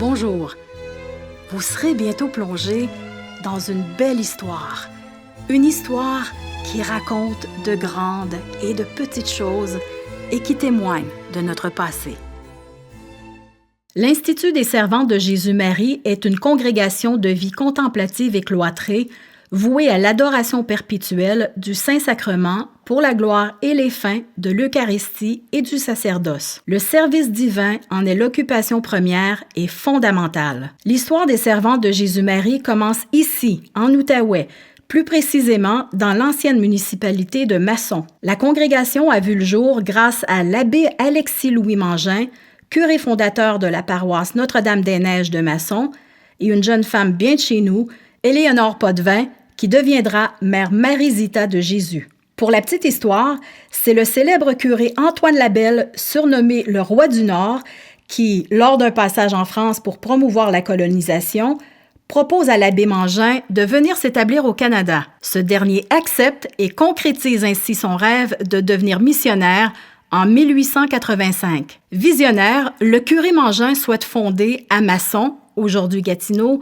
Bonjour. Vous serez bientôt plongé dans une belle histoire. Une histoire qui raconte de grandes et de petites choses et qui témoigne de notre passé. L'Institut des Servantes de Jésus-Marie est une congrégation de vie contemplative et cloîtrée vouée à l'adoration perpétuelle du Saint-Sacrement pour la gloire et les fins de l'Eucharistie et du sacerdoce. Le service divin en est l'occupation première et fondamentale. L'histoire des Servantes de Jésus-Marie commence ici, en Outaouais, plus précisément dans l'ancienne municipalité de Masson. La congrégation a vu le jour grâce à l'abbé Alexis-Louis Mangin, curé fondateur de la paroisse Notre-Dame-des-Neiges de Masson, et une jeune femme bien de chez nous, Éléonore Potvin, qui deviendra mère Marie-Zita de Jésus. Pour la petite histoire, c'est le célèbre curé Antoine Labelle, surnommé le Roi du Nord, qui, lors d'un passage en France pour promouvoir la colonisation, propose à l'abbé Mangin de venir s'établir au Canada. Ce dernier accepte et concrétise ainsi son rêve de devenir missionnaire en 1885. Visionnaire, le curé Mangin souhaite fonder à Masson, aujourd'hui Gatineau,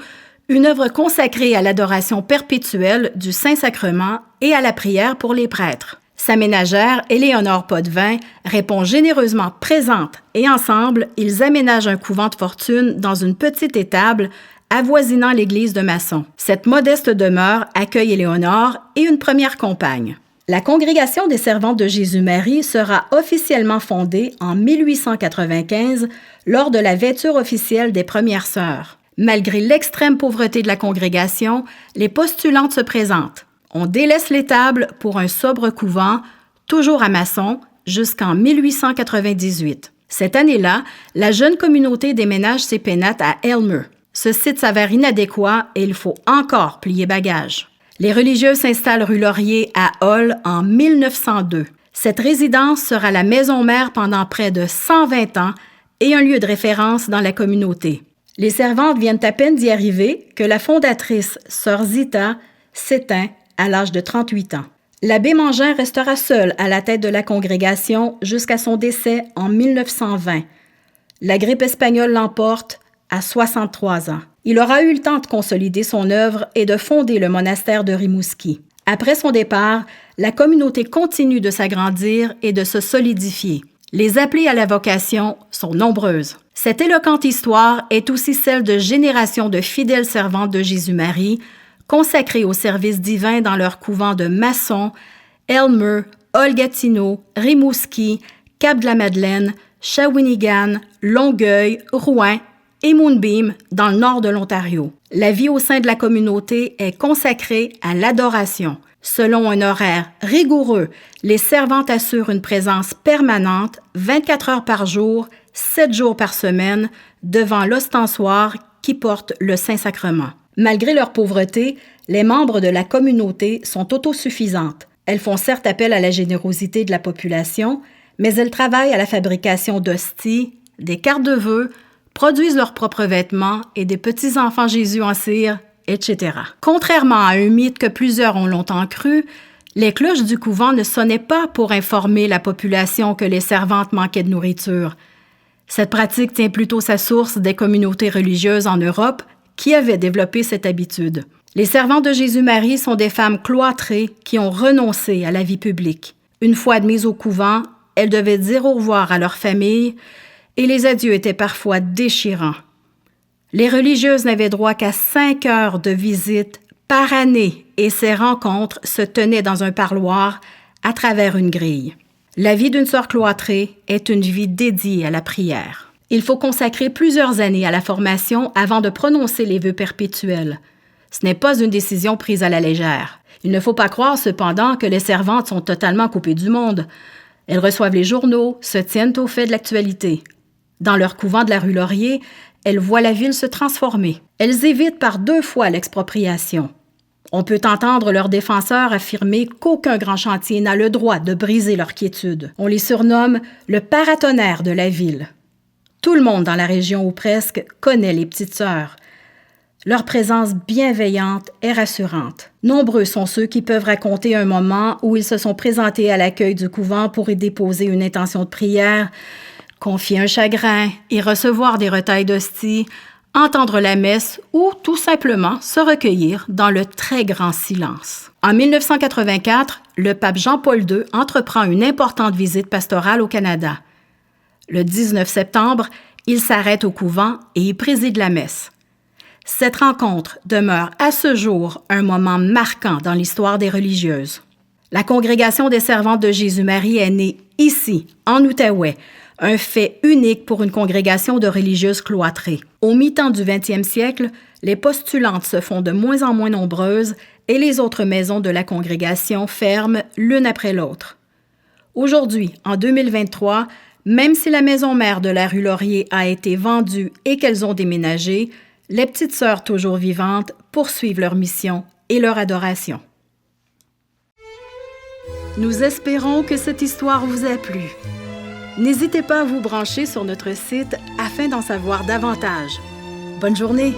une œuvre consacrée à l'adoration perpétuelle du Saint-Sacrement et à la prière pour les prêtres. Sa ménagère, Éléonore Potvin, répond généreusement présente et ensemble, ils aménagent un couvent de fortune dans une petite étable avoisinant l'église de Masson. Cette modeste demeure accueille Éléonore et une première compagne. La congrégation des Servantes de Jésus-Marie sera officiellement fondée en 1895 lors de la vêture officielle des Premières Sœurs. Malgré l'extrême pauvreté de la congrégation, les postulantes se présentent. On délaisse l'étable pour un sobre couvent, toujours à Masson, jusqu'en 1898. Cette année-là, la jeune communauté déménage ses pénates à Aylmer. Ce site s'avère inadéquat et il faut encore plier bagages. Les religieuses s'installent rue Laurier à Hall en 1902. Cette résidence sera la maison mère pendant près de 120 ans et un lieu de référence dans la communauté. Les servantes viennent à peine d'y arriver que la fondatrice, sœur Zita, s'éteint à l'âge de 38 ans. L'abbé Mangin restera seul à la tête de la congrégation jusqu'à son décès en 1920. La grippe espagnole l'emporte à 63 ans. Il aura eu le temps de consolider son œuvre et de fonder le monastère de Rimouski. Après son départ, la communauté continue de s'agrandir et de se solidifier. Les appelés à la vocation sont nombreuses. Cette éloquente histoire est aussi celle de générations de fidèles servantes de Jésus-Marie, consacrées au service divin dans leurs couvents de Masson, Aylmer, Hall-Gatineau, Rimouski, Cap-de-la-Madeleine, Shawinigan, Longueuil, Rouen et Moonbeam dans le nord de l'Ontario. La vie au sein de la communauté est consacrée à l'adoration. Selon un horaire rigoureux, les servantes assurent une présence permanente, 24 heures par jour, 7 jours par semaine, devant l'ostensoir qui porte le Saint-Sacrement. Malgré leur pauvreté, les membres de la communauté sont autosuffisantes. Elles font certes appel à la générosité de la population, mais elles travaillent à la fabrication d'hosties, des cartes de vœux, produisent leurs propres vêtements et des petits-enfants Jésus en cire, etc. Contrairement à un mythe que plusieurs ont longtemps cru, les cloches du couvent ne sonnaient pas pour informer la population que les servantes manquaient de nourriture. Cette pratique tient plutôt sa source des communautés religieuses en Europe qui avaient développé cette habitude. Les servantes de Jésus-Marie sont des femmes cloîtrées qui ont renoncé à la vie publique. Une fois admises au couvent, elles devaient dire au revoir à leur famille et les adieux étaient parfois déchirants. Les religieuses n'avaient droit qu'à 5 heures de visite par année et ces rencontres se tenaient dans un parloir à travers une grille. La vie d'une sœur cloîtrée est une vie dédiée à la prière. Il faut consacrer plusieurs années à la formation avant de prononcer les vœux perpétuels. Ce n'est pas une décision prise à la légère. Il ne faut pas croire cependant que les servantes sont totalement coupées du monde. Elles reçoivent les journaux, se tiennent au fait de l'actualité. Dans leur couvent de la rue Laurier, elles voient la ville se transformer. Elles évitent par 2 fois l'expropriation. On peut entendre leurs défenseurs affirmer qu'aucun grand chantier n'a le droit de briser leur quiétude. On les surnomme le paratonnerre de la ville. Tout le monde dans la région ou presque connaît les petites sœurs. Leur présence bienveillante est rassurante. Nombreux sont ceux qui peuvent raconter un moment où ils se sont présentés à l'accueil du couvent pour y déposer une intention de prière, confier un chagrin et recevoir des retailles d'hosties entendre la messe ou tout simplement se recueillir dans le très grand silence. En 1984, le pape Jean-Paul II entreprend une importante visite pastorale au Canada. Le 19 septembre, il s'arrête au couvent et y préside la messe. Cette rencontre demeure à ce jour un moment marquant dans l'histoire des religieuses. La Congrégation des servantes de Jésus-Marie est née ici, en Outaouais, un fait unique pour une congrégation de religieuses cloîtrées. Au mi-temps du 20e siècle, les postulantes se font de moins en moins nombreuses et les autres maisons de la congrégation ferment l'une après l'autre. Aujourd'hui, en 2023, même si la maison mère de la rue Laurier a été vendue et qu'elles ont déménagé, les petites sœurs toujours vivantes poursuivent leur mission et leur adoration. Nous espérons que cette histoire vous a plu. N'hésitez pas à vous brancher sur notre site afin d'en savoir davantage. Bonne journée!